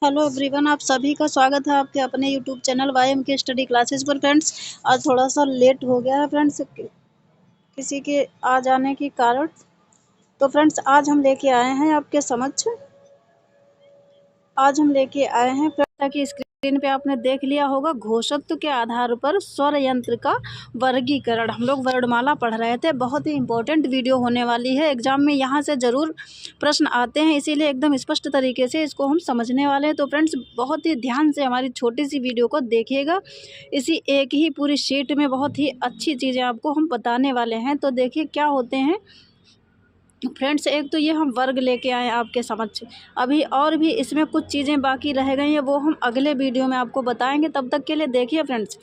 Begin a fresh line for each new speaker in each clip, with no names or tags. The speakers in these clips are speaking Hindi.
हेलो एवरीवन, आप सभी का स्वागत है आपके अपने यूट्यूब चैनल वाईएम के स्टडी क्लासेस पर। फ्रेंड्स, आज थोड़ा सा लेट हो गया है फ्रेंड्स, किसी के आ जाने के कारण। तो फ्रेंड्स, आज हम लेके आए हैं ताकि स्क्रीन पे आपने देख लिया होगा, घोषत्व के आधार पर स्वर यंत्र का वर्गीकरण। हम लोग वर्णमाला पढ़ रहे थे, बहुत ही इंपॉर्टेंट वीडियो होने वाली है। एग्जाम में यहाँ से ज़रूर प्रश्न आते हैं, इसीलिए एकदम स्पष्ट तरीके से इसको हम समझने वाले हैं। तो फ्रेंड्स, बहुत ही ध्यान से हमारी छोटी सी वीडियो को देखिएगा। इसी एक ही पूरी शीट में बहुत ही अच्छी चीज़ें आपको हम बताने वाले हैं। तो देखिए क्या होते हैं फ्रेंड्स, एक तो ये हम वर्ग लेके आए आपके समक्ष। अभी और भी इसमें कुछ चीज़ें बाकी रह गई हैं, वो हम अगले वीडियो में आपको बताएंगे। तब तक के लिए देखिए फ्रेंड्स,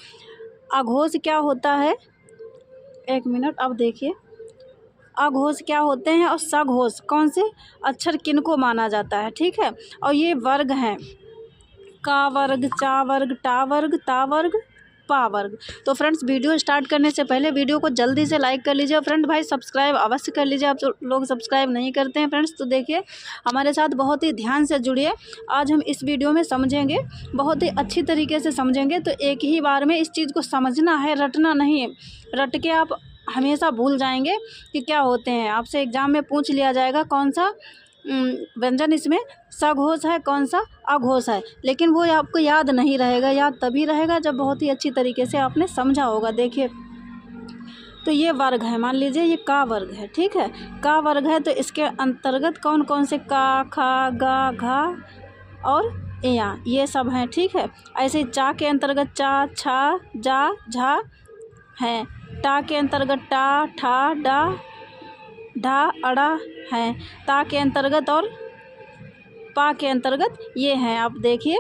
अघोष क्या होता है, एक मिनट। अब देखिए अघोष क्या होते हैं और सघोष कौन से अक्षर किनको माना जाता है, ठीक है। और ये वर्ग हैं, का वर्ग, चा वर्ग, टा वर्ग, ता वर्ग, पा वर्ग। तो फ्रेंड्स, वीडियो स्टार्ट करने से पहले वीडियो को जल्दी से लाइक कर लीजिए। फ्रेंड भाई, सब्सक्राइब अवश्य कर लीजिए, आप लोग सब्सक्राइब नहीं करते हैं फ्रेंड्स। तो देखिए, हमारे साथ बहुत ही ध्यान से जुड़िए। आज हम इस वीडियो में समझेंगे, बहुत ही अच्छी तरीके से समझेंगे। तो एक ही बार में इस चीज़ को समझना है, रटना नहीं है। रट के आप हमेशा भूल जाएंगे कि क्या होते हैं। आपसे एग्जाम में पूछ लिया जाएगा कौन सा व्यंजन इसमें सघोष है, कौन सा अघोष है, लेकिन वो आपको याद नहीं रहेगा। याद तभी रहेगा जब बहुत ही अच्छी तरीके से आपने समझा होगा। देखिए, तो ये वर्ग है, मान लीजिए ये का वर्ग है, ठीक है। का वर्ग है तो इसके अंतर्गत कौन कौन से का, खा, गा, घा और या, ये सब हैं, ठीक है। ऐसे ही चा के अंतर्गत चा, छा, जा, झा हैं। टा के अंतर्गत टा, ठा, डा, ढा, अड़ा हैं। ता के अंतर्गत और पा के अंतर्गत ये हैं। आप देखिए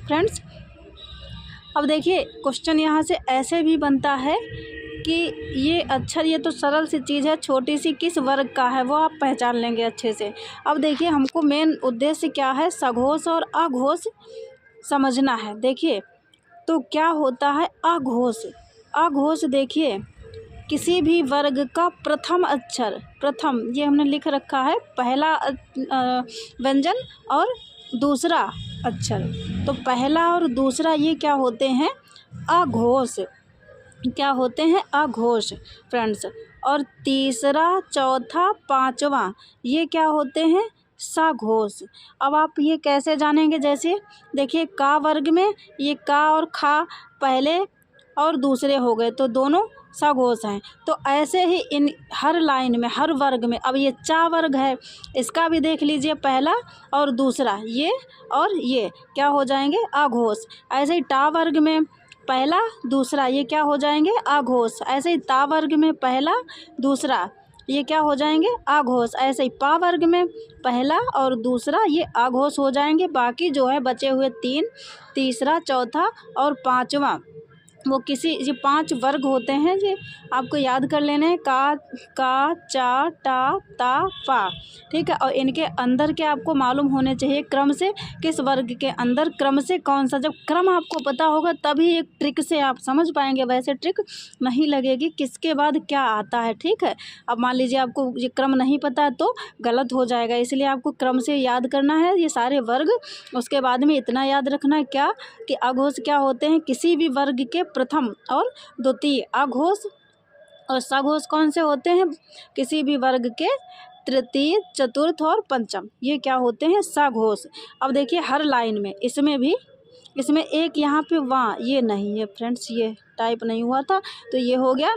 फ्रेंड्स, अब देखिए क्वेश्चन यहाँ से ऐसे भी बनता है कि ये अक्षर, ये तो सरल सी चीज़ है, छोटी सी, किस वर्ग का है वो आप पहचान लेंगे अच्छे से। अब देखिए, हमको मेन उद्देश्य क्या है, सघोष और अघोष समझना है। देखिए, तो क्या होता है अघोष। अघोष देखिए, किसी भी वर्ग का प्रथम अक्षर, प्रथम ये हमने लिख रखा है, पहला व्यंजन और दूसरा अक्षर। तो पहला और दूसरा ये क्या होते हैं, अघोष। क्या होते हैं, अघोष फ्रेंड्स। और तीसरा, चौथा, पांचवा ये क्या होते हैं, सघोष। अब आप ये कैसे जानेंगे, जैसे देखिए का वर्ग में ये का और खा पहले और दूसरे हो गए, तो दोनों सघोष हैं। तो ऐसे ही इन हर लाइन में, हर वर्ग में, अब ये चा वर्ग है, इसका भी देख लीजिए, पहला और दूसरा ये और ये क्या हो जाएंगे, अघोष। ऐसे ही टा वर्ग में पहला दूसरा ये क्या हो जाएंगे, अघोष। ऐसे ही ता वर्ग में पहला दूसरा ये क्या हो जाएंगे, अघोष। ऐसे ही पा वर्ग में पहला और दूसरा ये अघोष हो जाएंगे। बाकी जो है बचे हुए तीन, तीसरा, चौथा और पांचवा, वो किसी, ये 5 वर्ग होते हैं, ये आपको याद कर लेने हैं, का, चा, टा, ता, पा, ठीक है। और इनके अंदर के आपको मालूम होने चाहिए क्रम से, किस वर्ग के अंदर क्रम से कौन सा। जब क्रम आपको पता होगा तभी एक ट्रिक से आप समझ पाएंगे, वैसे ट्रिक नहीं लगेगी किसके बाद क्या आता है, ठीक है। अब मान लीजिए आपको ये क्रम नहीं पता है तो गलत हो जाएगा, इसलिए आपको क्रम से याद करना है ये सारे वर्ग। उसके बाद में इतना याद रखना है क्या, कि अघोष क्या होते हैं, किसी भी वर्ग के प्रथम और द्वितीय। अघोष और सघोष कौन से होते हैं, किसी भी वर्ग के तृतीय, चतुर्थ और पंचम, ये क्या होते हैं, सघोष। अब देखिए हर लाइन में, इसमें भी, इसमें एक यहाँ पे वहाँ, ये नहीं है फ्रेंड्स, ये टाइप नहीं हुआ था तो ये हो गया।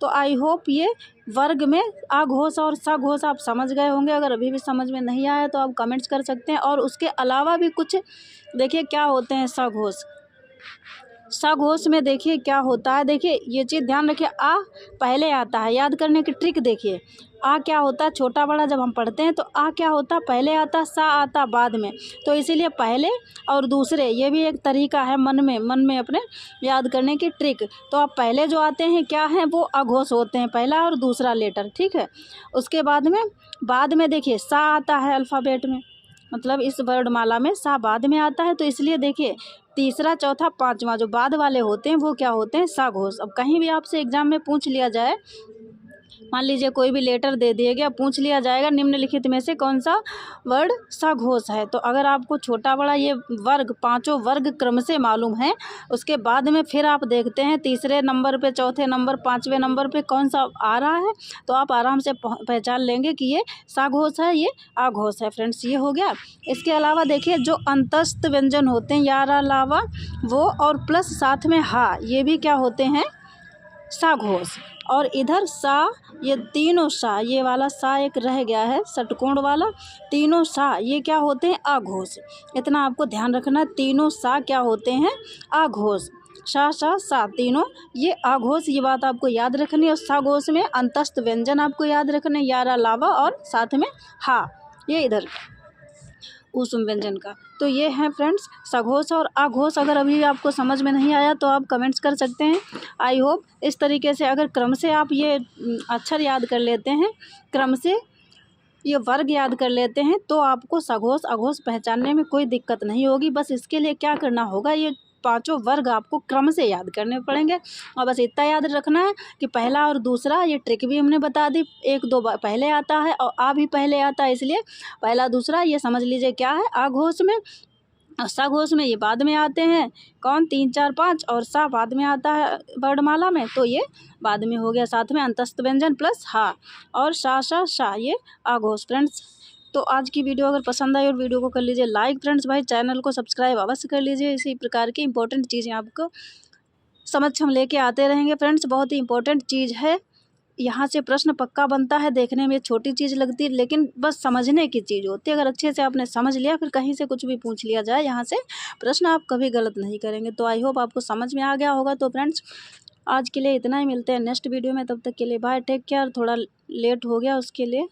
तो आई होप ये वर्ग में अघोष और सघोष आप समझ गए होंगे। अगर अभी भी समझ में नहीं आया तो आप कमेंट्स कर सकते हैं। और उसके अलावा भी कुछ देखिए क्या होते हैं सघोष। सघोष में देखिए क्या होता है, देखिए ये चीज़ ध्यान रखिए, आ पहले आता है, याद करने की ट्रिक देखिए। आ क्या होता है, छोटा बड़ा जब हम पढ़ते हैं तो आ क्या होता है, पहले आता, सा आता बाद में। तो इसीलिए पहले और दूसरे, ये भी एक तरीका है मन में अपने याद करने की ट्रिक। तो अब पहले जो आते हैं क्या हैं, वो अघोष होते हैं, पहला और दूसरा लेटर, ठीक है। उसके बाद में देखिए सा आता है अल्फ़ाबेट में, मतलब इस वर्णमाला में सा बाद में आता है। तो इसलिए देखिए तीसरा, चौथा, पांचवा जो बाद वाले होते हैं वो क्या होते हैं, सघोष। अब कहीं भी आपसे एग्जाम में पूछ लिया जाए मान लीजिए कोई भी लेटर दे दिया गया, पूछ लिया जाएगा निम्नलिखित में से कौन सा वर्ड सघोष है। तो अगर आपको छोटा बड़ा ये वर्ग, पांचों वर्ग क्रम से मालूम है, उसके बाद में फिर आप देखते हैं तीसरे नंबर पे, चौथे नंबर, पाँचवें नंबर पे कौन सा आ रहा है, तो आप आराम से पहचान लेंगे कि ये सघोष है, ये अघोष है। फ्रेंड्स, ये हो गया। इसके अलावा देखिए जो अंतस्थ व्यंजन होते हैं, यार अलावा वो और प्लस साथ में हा, ये भी क्या होते हैं, सघोष। और इधर सा, ये तीनों सा, ये वाला सा एक रह गया है षटकोण वाला, तीनों सा ये क्या होते हैं, अघोष। इतना आपको ध्यान रखना है, तीनों सा क्या होते हैं, अघोष। सा सा सा तीनों ये अघोष, ये बात आपको याद रखनी है। और सघोष में अंतस्थ व्यंजन आपको याद रखने, यार अलावा और साथ में हा, ये इधर ऊष्म व्यंजन का। तो ये है फ्रेंड्स सघोष और अघोष। अगर अभी आपको समझ में नहीं आया तो आप कमेंट्स कर सकते हैं। आई होप इस तरीके से अगर क्रम से आप ये अक्षर याद कर लेते हैं, क्रम से ये वर्ग याद कर लेते हैं, तो आपको सघोष अघोष पहचानने में कोई दिक्कत नहीं होगी। बस इसके लिए क्या करना होगा, ये पांचों वर्ग आपको क्रम से याद करने पड़ेंगे। और बस इतना याद रखना है कि पहला और दूसरा, ये ट्रिक भी हमने बता दी, एक दो बार पहले आता है और आ भी पहले आता है, इसलिए पहला दूसरा ये समझ लीजिए क्या है, अघोष में। और सघोष में ये बाद में आते हैं, कौन, 3 4 5, और सा बाद में आता है वर्णमाला में, तो ये बाद में हो गया। साथ में अंतस्थ व्यंजन प्लस हा, और सा ये अघोष। फ्रेंड्स, तो आज की वीडियो अगर पसंद आई और वीडियो को कर लीजिए लाइक। फ्रेंड्स भाई चैनल को सब्सक्राइब अवश्य कर लीजिए, इसी प्रकार की इंपॉर्टेंट चीज़ें आपको समझ हम लेके आते रहेंगे। फ्रेंड्स, बहुत ही इंपॉर्टेंट चीज़ है, यहाँ से प्रश्न पक्का बनता है। देखने में छोटी चीज़ लगती है, लेकिन बस समझने की चीज़ होती है। अगर अच्छे से आपने समझ लिया, फिर कहीं से कुछ भी पूछ लिया जाए, यहाँ से प्रश्न आप कभी गलत नहीं करेंगे। तो आई होप आपको समझ में आ गया होगा। तो फ्रेंड्स, आज के लिए इतना ही, मिलते हैं नेक्स्ट वीडियो में। तब तक के लिए बाय, टेक केयर। थोड़ा लेट हो गया उसके लिए